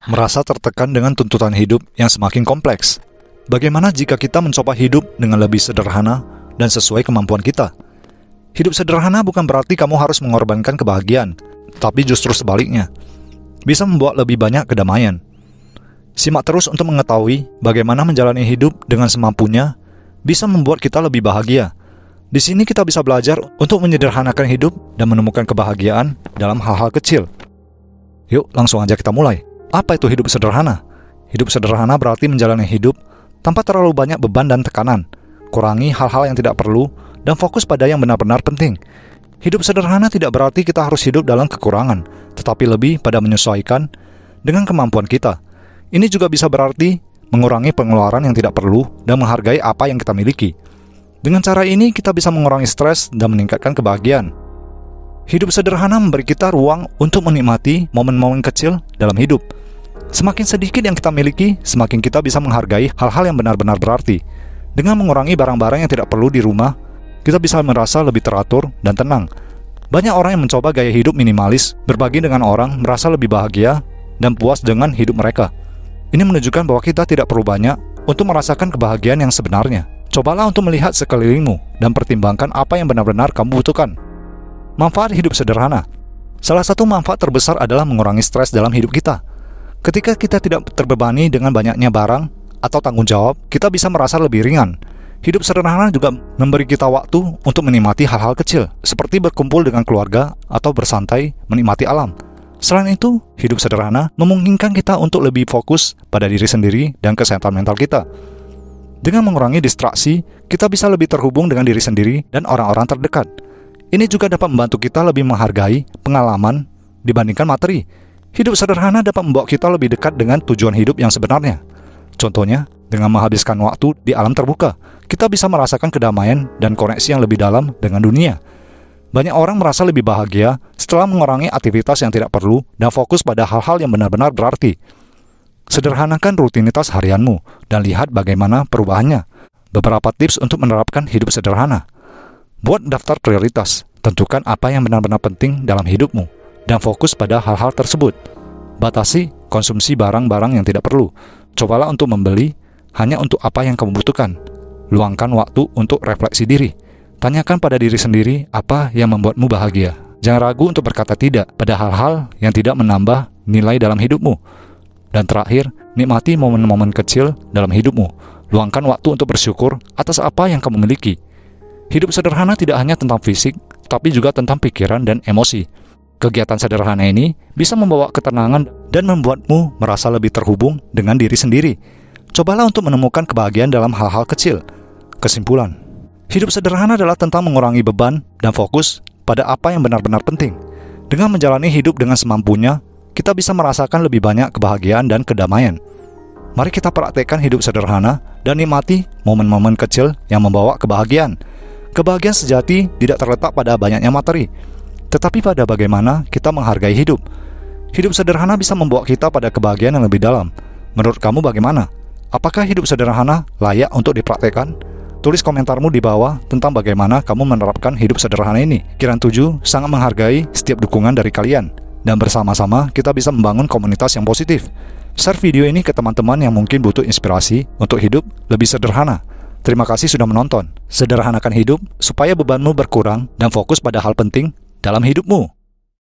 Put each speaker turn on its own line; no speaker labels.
merasa tertekan dengan tuntutan hidup yang semakin kompleks. Bagaimana jika kita mencoba hidup dengan lebih sederhana dan sesuai kemampuan kita? Hidup sederhana bukan berarti kamu harus mengorbankan kebahagiaan, tapi justru sebaliknya, bisa membuat lebih banyak kedamaian. Simak terus untuk mengetahui bagaimana menjalani hidup dengan semampunya bisa membuat kita lebih bahagia. Di sini kita bisa belajar untuk menyederhanakan hidup dan menemukan kebahagiaan dalam hal-hal kecil. Yuk, langsung aja kita mulai. Apa itu hidup sederhana? Hidup sederhana berarti menjalani hidup tanpa terlalu banyak beban dan tekanan. Kurangi hal-hal yang tidak perlu dan fokus pada yang benar-benar penting. Hidup sederhana tidak berarti kita harus hidup dalam kekurangan, tetapi lebih pada menyesuaikan dengan kemampuan kita. Ini juga bisa berarti mengurangi pengeluaran yang tidak perlu dan menghargai apa yang kita miliki. Dengan cara ini, kita bisa mengurangi stres dan meningkatkan kebahagiaan. Hidup sederhana memberi kita ruang untuk menikmati momen-momen kecil dalam hidup. Semakin sedikit yang kita miliki, semakin kita bisa menghargai hal-hal yang benar-benar berarti. Dengan mengurangi barang-barang yang tidak perlu di rumah, kita bisa merasa lebih teratur dan tenang. Banyak orang yang mencoba gaya hidup minimalis, berbagi dengan orang, merasa lebih bahagia dan puas dengan hidup mereka. Ini menunjukkan bahwa kita tidak perlu banyak untuk merasakan kebahagiaan yang sebenarnya. Cobalah untuk melihat sekelilingmu dan pertimbangkan apa yang benar-benar kamu butuhkan. Manfaat hidup sederhana. Salah satu manfaat terbesar adalah mengurangi stres dalam hidup kita. Ketika kita tidak terbebani dengan banyaknya barang atau tanggung jawab, kita bisa merasa lebih ringan. Hidup sederhana juga memberi kita waktu untuk menikmati hal-hal kecil, seperti berkumpul dengan keluarga atau bersantai menikmati alam. Selain itu, hidup sederhana memungkinkan kita untuk lebih fokus pada diri sendiri dan kesehatan mental kita. Dengan mengurangi distraksi, kita bisa lebih terhubung dengan diri sendiri dan orang-orang terdekat. Ini juga dapat membantu kita lebih menghargai pengalaman dibandingkan materi. Hidup sederhana dapat membawa kita lebih dekat dengan tujuan hidup yang sebenarnya. Contohnya, dengan menghabiskan waktu di alam terbuka, kita bisa merasakan kedamaian dan koneksi yang lebih dalam dengan dunia. Banyak orang merasa lebih bahagia setelah mengurangi aktivitas yang tidak perlu dan fokus pada hal-hal yang benar-benar berarti. Sederhanakan rutinitas harianmu dan lihat bagaimana perubahannya. Beberapa tips untuk menerapkan hidup sederhana. Buat daftar prioritas. Tentukan apa yang benar-benar penting dalam hidupmu dan fokus pada hal-hal tersebut. Batasi konsumsi barang-barang yang tidak perlu. Cobalah untuk membeli hanya untuk apa yang kamu butuhkan. Luangkan waktu untuk refleksi diri. Tanyakan pada diri sendiri apa yang membuatmu bahagia. Jangan ragu untuk berkata tidak pada hal-hal yang tidak menambah nilai dalam hidupmu. Dan terakhir, nikmati momen-momen kecil dalam hidupmu. Luangkan waktu untuk bersyukur atas apa yang kamu miliki. Hidup sederhana tidak hanya tentang fisik, tapi juga tentang pikiran dan emosi. Kegiatan sederhana ini bisa membawa ketenangan dan membuatmu merasa lebih terhubung dengan diri sendiri. Cobalah untuk menemukan kebahagiaan dalam hal-hal kecil. Kesimpulan, hidup sederhana adalah tentang mengurangi beban dan fokus pada apa yang benar-benar penting. Dengan menjalani hidup dengan semampunya, kita bisa merasakan lebih banyak kebahagiaan dan kedamaian. Mari kita praktekkan hidup sederhana dan nikmati momen-momen kecil yang membawa kebahagiaan. Kebahagiaan sejati tidak terletak pada banyaknya materi, tetapi pada bagaimana kita menghargai hidup. Hidup sederhana bisa membawa kita pada kebahagiaan yang lebih dalam. Menurut kamu bagaimana? Apakah hidup sederhana layak untuk dipraktekkan? Tulis komentarmu di bawah tentang bagaimana kamu menerapkan hidup sederhana ini. Kiran 7 sangat menghargai setiap dukungan dari kalian. Dan bersama-sama kita bisa membangun komunitas yang positif. Share video ini ke teman-teman yang mungkin butuh inspirasi untuk hidup lebih sederhana. Terima kasih sudah menonton. Sederhanakan hidup supaya bebanmu berkurang dan fokus pada hal penting dalam hidupmu.